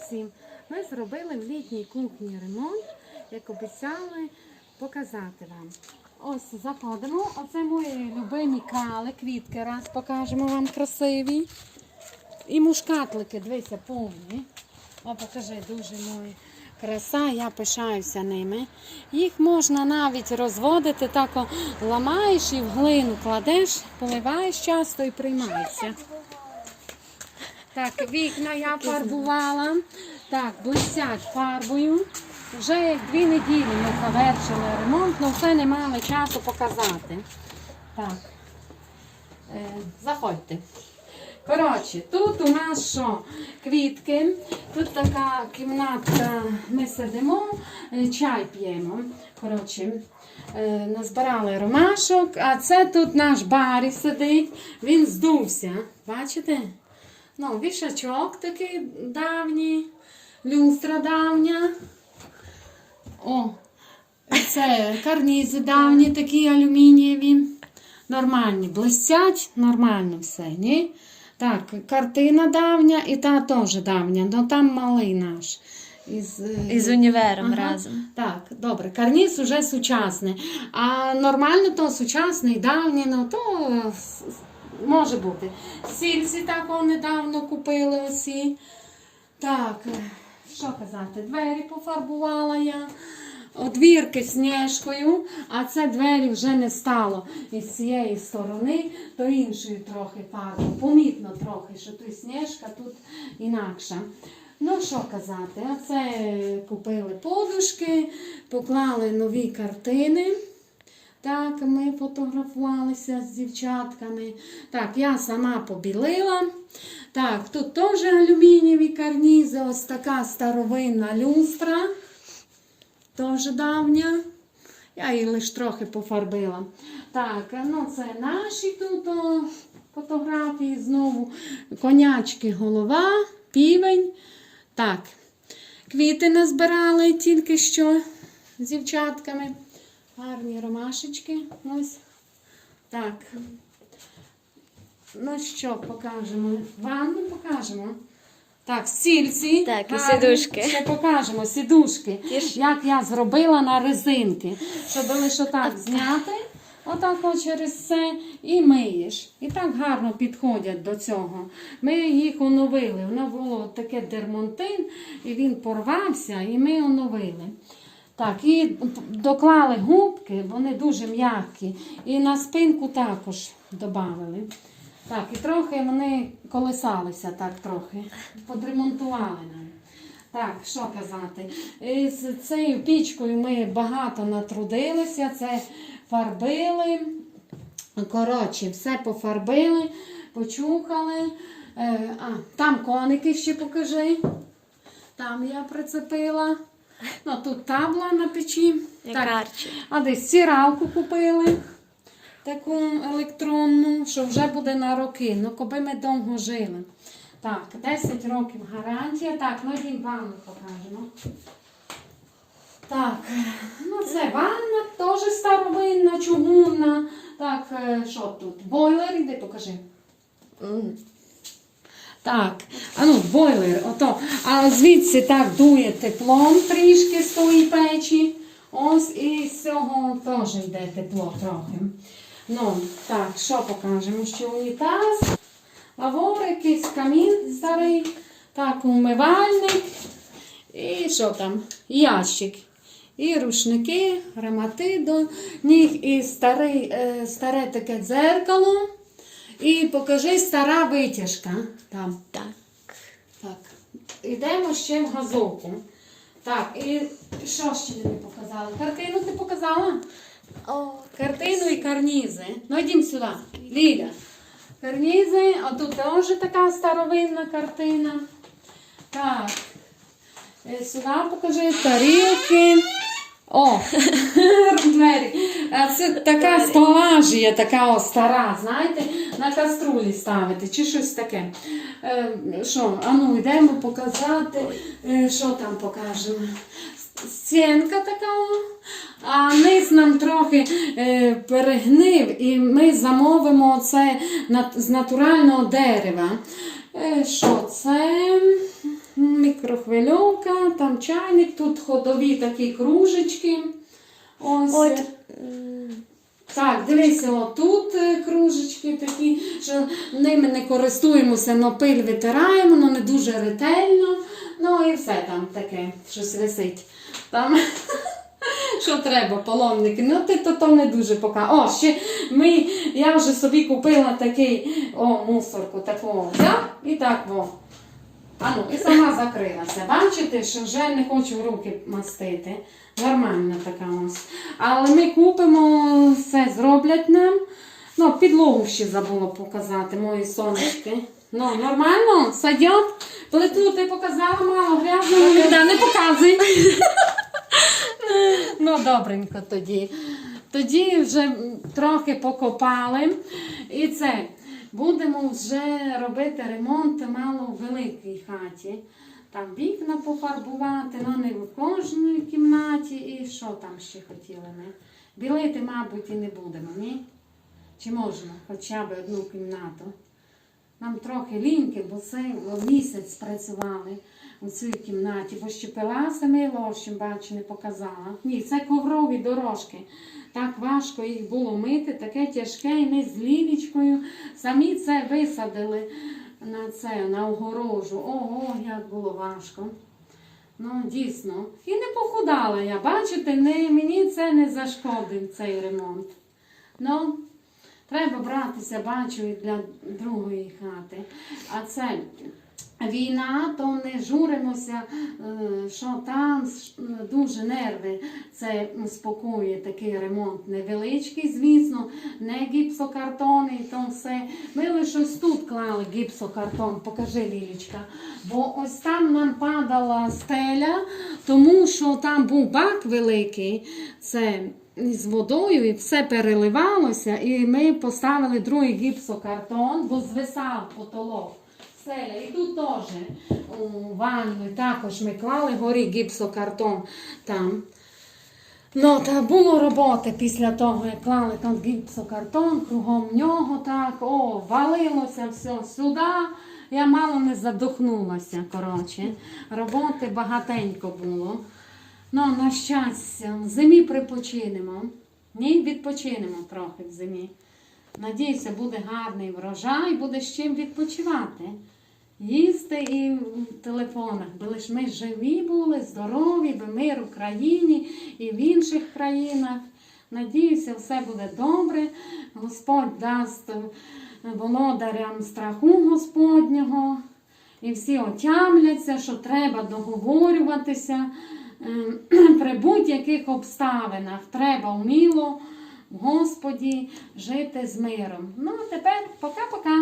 всім! Ми зробили в літній кухні ремонт, як обіцяли показати вам. Ось заходимо. Оце мої любимі кали, квітки, раз покажемо вам красиві. І мушкатлики, дивіться, повні. О, покажи, дуже мої. Краса, я пишаюся ними. Їх можна навіть розводити, так ламаєш і в глину кладеш, поливаєш часто і приймається. Так, вікна я фарбувала. Так, блистять фарбою. Вже як 2 неділі ми завершили ремонт, але все не мали часу показати. Так, заходьте. Коротше, тут у нас що? Квітки. Тут така кімнатка, ми сидимо, чай п'ємо. Коротше, назбирали ромашок, а це тут наш Барі сидить, він здувся. Бачите? Ну, вішачок такий давній, люстра давня. О, це карнізи давні, такі алюмінієві. Нормальні, блистять, нормально все, ні? Так, картина давня і та теж давня, але там малий наш. Із універом разом. Так, добре, карніз уже сучасний. А нормально то сучасний, давній, ну то може бути. Стільці такого недавно купили усі. Так, що казати, двері пофарбувала я. Одвірки сніжкою, а це двері вже не стало із цієї сторони, то іншою трохи фарбу. Помітно трохи, що тут сніжка, тут інакша. Ну, що казати, оце купили подушки, поклали нові картини. Так, ми фотографувалися з дівчатками. Так, я сама побілила. Так, тут теж алюмінієві карнізи, ось така старовинна люстра. Теж давня. Я її лише трохи пофарбила. Так, ну це наші тут фотографії знову. Конячки, голова, півень. Так, квіти назбирали тільки що з дівчатками. Гарні ромашечки. Ось. Так. Ну що, покажемо? Ванну покажемо. Так, стільці. Так, і гарні. сідушки. Ще покажемо, сідушки. Як я зробила на резинки. Щоб лише так зняти, отак через це, і миєш. І так гарно підходять до цього. Ми їх оновили. Воно було таке дермантин, і він порвався, і ми оновили. Так, і доклали губки, вони дуже м'які. І на спинку також додали. Так, і трохи вони колесалися, так трохи. Подремонтували нам. Так, що казати. З цією пічкою ми багато натрудилися, це фарбили. Коротше, все пофарбили, почухали. Там коники ще покажи. Там я прицепила. Ну, тут табла на печі. Так, а десь стиралку купили. Таку електронну, що вже буде на роки. Ну, коби ми довго жили. Так, 10 років гарантія. Так, ну і ванну покажемо. Так, ну це ванна, теж старовинна, чугунна. Так, що тут? Бойлер, іди покажи. Так, а ну, бойлер, ото. А звідси так дує теплом трішки з тої печі. Ось, і з цього теж йде тепло трохи. Ну, так, що покажемо? Ще унітаз, лавор, якийсь камін старий, так, умивальник, і що там? Ящик. І рушники, грамати до ніг, і старе таке дзеркало. І покажи стара витяжка. Там. Так. Так. Йдемо ще в газовку. Так, і що ще не показала? Картину ти показала? О, Картину і карнізи. Ну, йдемо сюди. Ліля. Карнізи, а тут теж така старовинна картина. Так. Сюди покажи тарілки. О, двері. Це така столажія, така стара, знаєте, на каструлі ставити, чи щось таке. Що, а ну, йдемо показати, що там покажемо. Стінка така, а низ нам трохи перегнив, і ми замовимо це з натурального дерева. Що це? мікрохвильовка, там чайник, тут ходові такі кружечки. Ось. От. Так, дивися, отут кружечки такі, що ними не користуємося, но пиль витираємо, но не дуже ретельно. Ну і все там таке, щось висить. Там, що треба, полонники. Ну ти то не дуже показує. О, ще я вже собі купила такий, мусорку такого взяв і так, і сама закрилася. Бачите, що вже не хочу руки мастити. Нормальна така ось. Але ми купимо, все зроблять нам. Підлогу ще забула показати, мої сонечки. Нормально? Садять? Плиту ти показала, мало грязно, не показуй. Добренько тоді. Тоді вже трохи покопали. І це, будемо вже робити ремонт мало в великій хаті. Там вікна пофарбувати, не в кожній кімнаті. І що там ще хотіли ми? Білити, мабуть, і не будемо, ні? Чи можна хоча б одну кімнату? Нам трохи ліньки, бо це місяць працювали у цій кімнаті, бо ще пилася мило, що бачу, не показала. Ні, це коврові дорожки. Так важко їх було мити, таке тяжке, і ми з Лілічкою самі це висадили на огорожу. Ого, як було важко. Дійсно. І не похудала я, бачите, мені це не зашкодив, цей ремонт. Треба братися, бачу, і для другої хати. А це війна, то не журимося, що там дуже нерви. Це успокоює такий ремонт невеличкий, звісно, не гіпсокартони, то все. Ми лише ось тут клали гіпсокартон, покажи, Лілічка. Бо ось там нам падала стеля, тому що там був бак великий, це з водою, і все переливалося, і ми поставили другий гіпсокартон, бо звисав потолок. І тут теж у ванну також ми клали горі гіпсокартон там. Та було роботи після того, як клали там гіпсокартон, кругом нього так, валилося все сюди. Я мало не задохнулася, коротше. Роботи багатенько було. На щастя, в зимі припочинемо. Ні, відпочинемо трохи в зимі. Надіюся, буде гарний врожай, буде з чим відпочивати. Їсти і в телефонах. Бо ж ми живі були, здорові, бо мир в країні і в інших країнах. Надіюся, все буде добре. Господь дасть володарям страху Господнього. І всі отямляться, що треба договорюватися. При будь-яких обставинах треба вміло в Господі жити з миром. А тепер пока-пока.